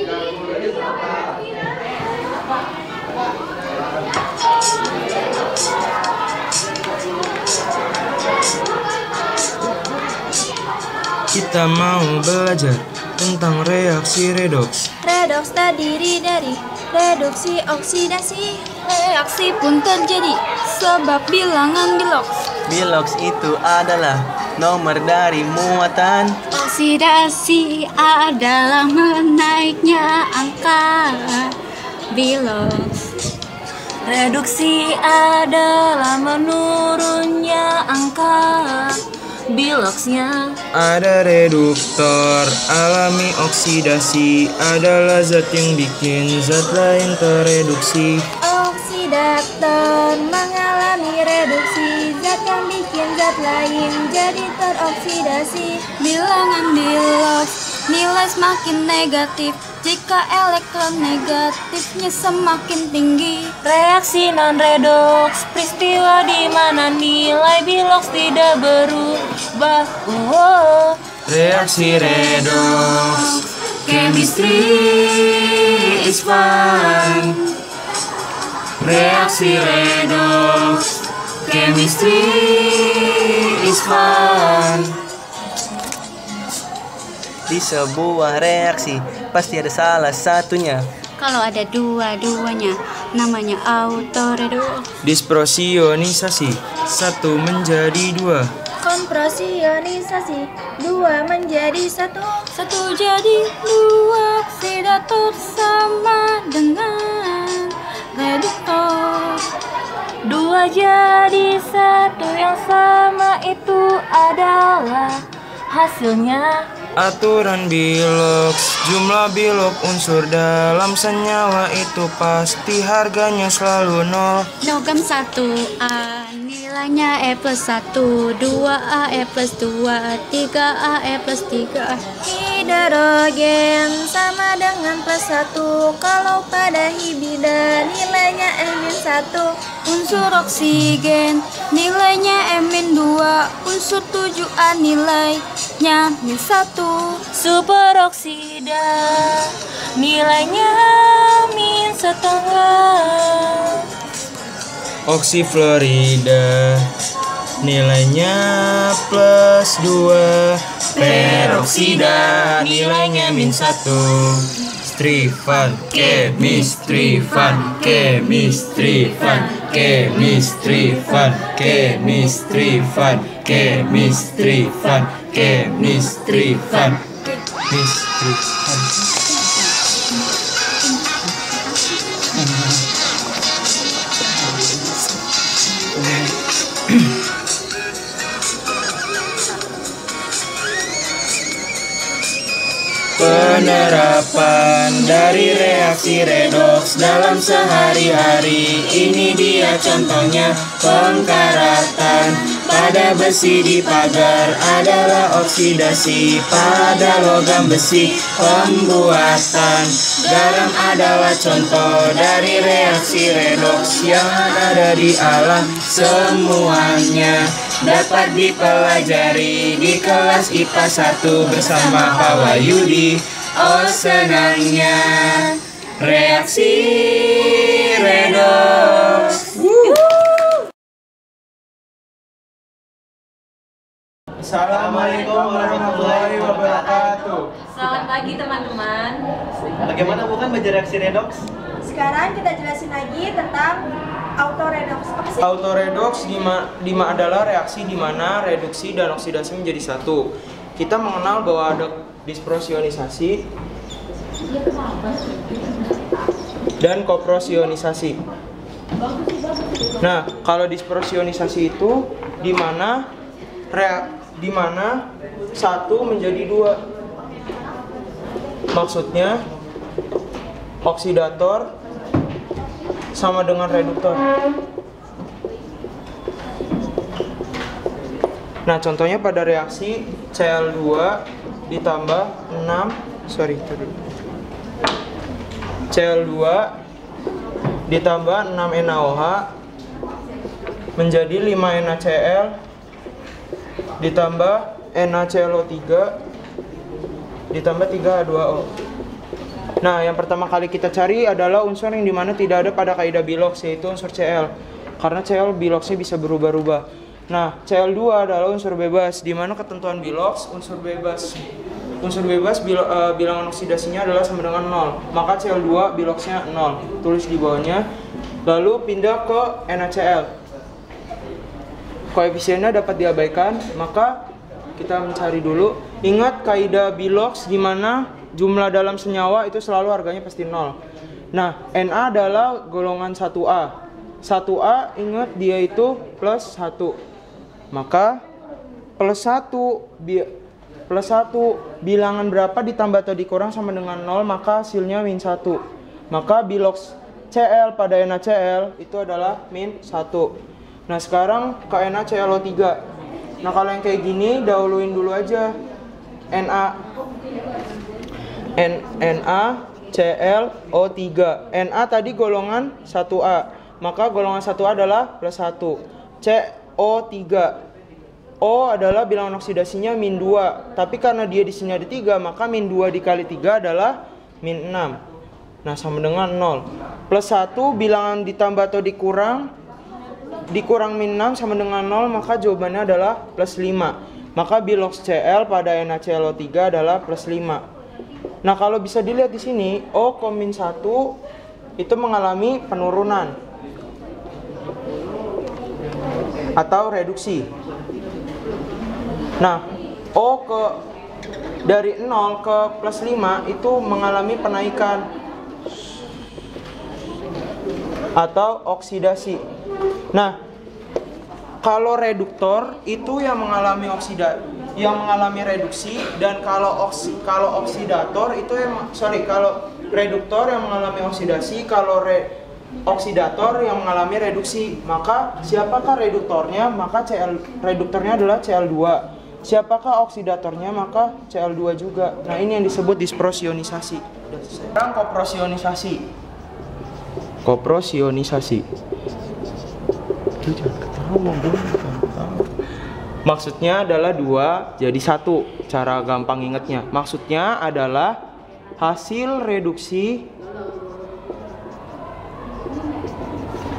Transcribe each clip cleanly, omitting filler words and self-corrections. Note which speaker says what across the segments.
Speaker 1: Kita mau belajar tentang reaksi redoks.
Speaker 2: Redoks terdiri dari reduksi oksidasi. Reaksi pun terjadi sebab bilangan biloks.
Speaker 3: Biloks itu adalah nomor dari muatan.
Speaker 2: Oksidasi adalah menaiknya angka biloks. Reduksi adalah menurunnya angka biloksnya.
Speaker 1: Ada reduktor, alami oksidasi adalah zat yang bikin zat lain tereduksi.
Speaker 2: Oksidator mengalami reduksi zat yang bikin zat lain jadi teroksidasi. Bilangan biloks nilai semakin negatif jika elektron negatifnya semakin tinggi. Reaksi non-redoks peristiwa di mana nilai biloks tidak berubah.
Speaker 1: Reaksi redoks, chemistry is fun. Reaksi redoks, chemistry is fun.
Speaker 3: Di sebuah reaksi pasti ada salah satunya.
Speaker 2: Kalau ada dua-duanya namanya autoredoks.
Speaker 1: Disprosionisasi, 1 menjadi 2.
Speaker 2: Kompresionisasi 2 menjadi 1. 1 jadi 2. Oksidator sama dengan reduktor. 2 jadi 1 yang sama itu adalah hasilnya.
Speaker 1: Aturan biloks, jumlah bilok unsur dalam senyawa itu pasti harganya selalu 0.
Speaker 2: Logam 1A nilainya E plus 1, 2A E plus 2, 3A E plus 3. Hidrogen sama dengan plus 1 kalau pada hibida nilainya E-1. Unsur oksigen nilainya E-2, unsur 7A nilainya -1. Superoksida nilainya -1.
Speaker 1: Oksifluorida nilainya +2. Peroksida nilainya -1. Chemistry fun, chemistry fun, chemistry fun, chemistry fun, chemistry fun, chemistry fun, chemistry fun, chemistry fun. Penerapan dari reaksi redoks dalam sehari-hari, ini dia contohnya. Pengkaratan pada besi di pagar adalah oksidasi pada logam besi. Pembuatan garam adalah contoh dari reaksi redoks yang ada di alam. Semuanya dapat dipelajari di kelas IPA 1 bersama Pak Wahyudi. Oh senangnya reaksi redoks.
Speaker 4: Assalamualaikum warahmatullahi wabarakatuh.
Speaker 5: Selamat pagi teman-teman.
Speaker 4: Bagaimana bukan belajar reaksi redoks?
Speaker 5: Sekarang kita jelasin lagi tentang autoredoks. Apa sih?
Speaker 1: Autoredoks adalah reaksi di mana reduksi dan oksidasi menjadi satu. Kita mengenal bahwa ada disprosionisasi dan koprosionisasi. Nah, kalau disprosionisasi itu di mana satu menjadi dua. Maksudnya oksidator sama dengan reduktor. Nah, contohnya pada reaksi Cl2 ditambah Cl2 ditambah 6 NaOH menjadi 5 NaCl ditambah NaClO3 ditambah 3H2O. Nah, yang pertama kali kita cari adalah unsur yang dimana tidak ada pada kaidah Bilox, yaitu unsur Cl. Karena Cl Biloxnya bisa berubah-ubah. Nah, Cl2 adalah unsur bebas, dimana ketentuan Bilox unsur bebas. Unsur bebas bilangan oksidasinya adalah sama dengan 0. Maka Cl2 Biloxnya 0. Tulis di bawahnya. Lalu pindah ke NaCl. Koefisiennya dapat diabaikan, maka kita mencari dulu. Ingat kaidah Bilox di mana jumlah dalam senyawa itu selalu harganya pasti 0. Nah, Na adalah golongan 1A. 1A ingat dia itu plus 1. Maka plus 1 bilangan berapa ditambah atau dikurang sama dengan 0, maka hasilnya min 1. Maka Bilox Cl pada NaCl itu adalah min 1. Nah, sekarang ke NaClO3. Nah, kalau yang kayak gini dahuluin dulu aja NaClO3. Na tadi golongan 1A. Maka golongan 1A adalah plus 1. CO3. O adalah bilangan oksidasinya min 2. Tapi karena dia di sini ada 3, maka min 2 dikali 3 adalah min 6. Nah, sama dengan 0. Plus 1 bilangan ditambah atau dikurang min 6 sama dengan 0, maka jawabannya adalah plus 5. Maka Bilox Cl pada NaClO3 adalah plus 5. Nah, kalau bisa dilihat di sini, O, min 1 itu mengalami penurunan atau reduksi. Nah, O dari 0 ke plus 5 itu mengalami penaikan atau oksidasi. Nah, kalau reduktor itu yang mengalami reduksi, dan kalau oksidator itu kalau reduktor yang mengalami oksidasi, kalau oksidator yang mengalami reduksi. Maka siapakah reduktornya? Maka reduktornya adalah Cl2. Siapakah oksidatornya? Maka Cl2 juga. Nah, ini yang disebut disprosionisasi. Sekarang koprosionisasi. Maksudnya adalah 2 jadi 1. Cara gampang ingatnya, maksudnya adalah hasil reduksi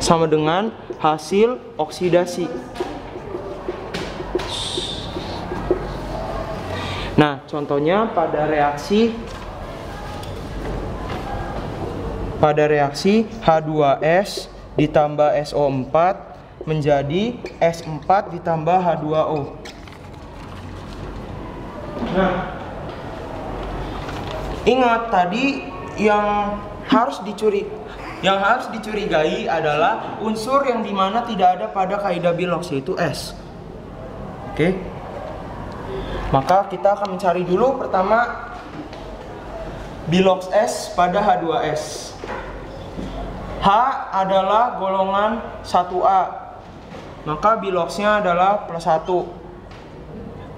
Speaker 1: sama dengan hasil oksidasi. Nah, contohnya pada reaksi H2S ditambah SO4 menjadi S4 ditambah H2O. Nah, ingat tadi yang harus dicurigai adalah unsur yang dimana tidak ada pada kaidah Bilox, yaitu S. Oke. Maka kita akan mencari dulu pertama Bilox S pada H2S. H adalah golongan 1A. Maka Biloxnya adalah plus 1.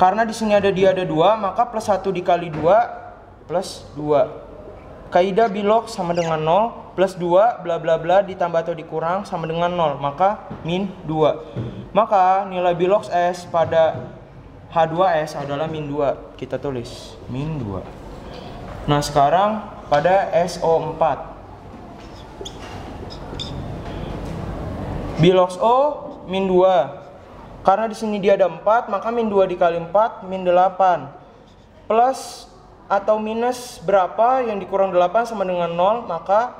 Speaker 1: Karena di sini ada 2, maka plus 1 dikali 2 plus 2. Kaidah Bilox sama dengan 0, plus 2 bla bla bla ditambah atau dikurang sama dengan 0, maka min 2. Maka nilai Bilox S pada H2S adalah min 2. Kita tulis min 2. Nah, sekarang pada SO4. Bilox O min 2. Karena di sini dia ada 4, maka min 2 dikali 4 min 8. Plus atau minus berapa yang dikurang 8 sama dengan 0, maka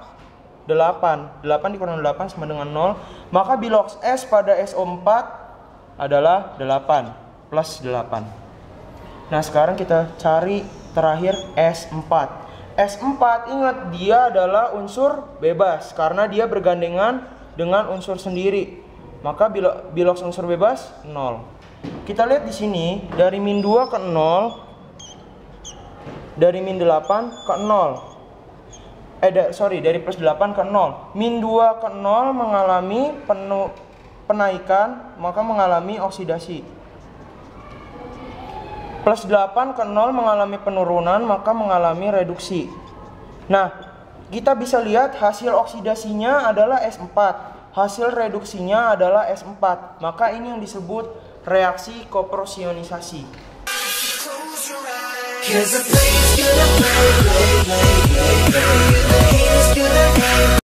Speaker 1: 8. 8 dikurang 8 sama dengan 0. Maka Bilox S pada SO4 adalah 8 plus 8. Nah, sekarang kita cari terakhir S4. S4 ingat dia adalah unsur bebas karena dia bergandengan dengan unsur sendiri. Maka Bilox unsur bebas 0. Kita lihat di sini dari min 2 ke 0, dari min 8 ke 0. Dari plus 8 ke 0. Min 2 ke 0 mengalami penaikan, maka mengalami oksidasi. Plus 8 ke 0 mengalami penurunan, maka mengalami reduksi. Nah, kita bisa lihat hasil oksidasinya adalah S4. Hasil reduksinya adalah S4. Maka ini yang disebut reaksi koprosionisasi.
Speaker 6: Cause the play's gonna play, play, play, play, play. The haters gonna hate.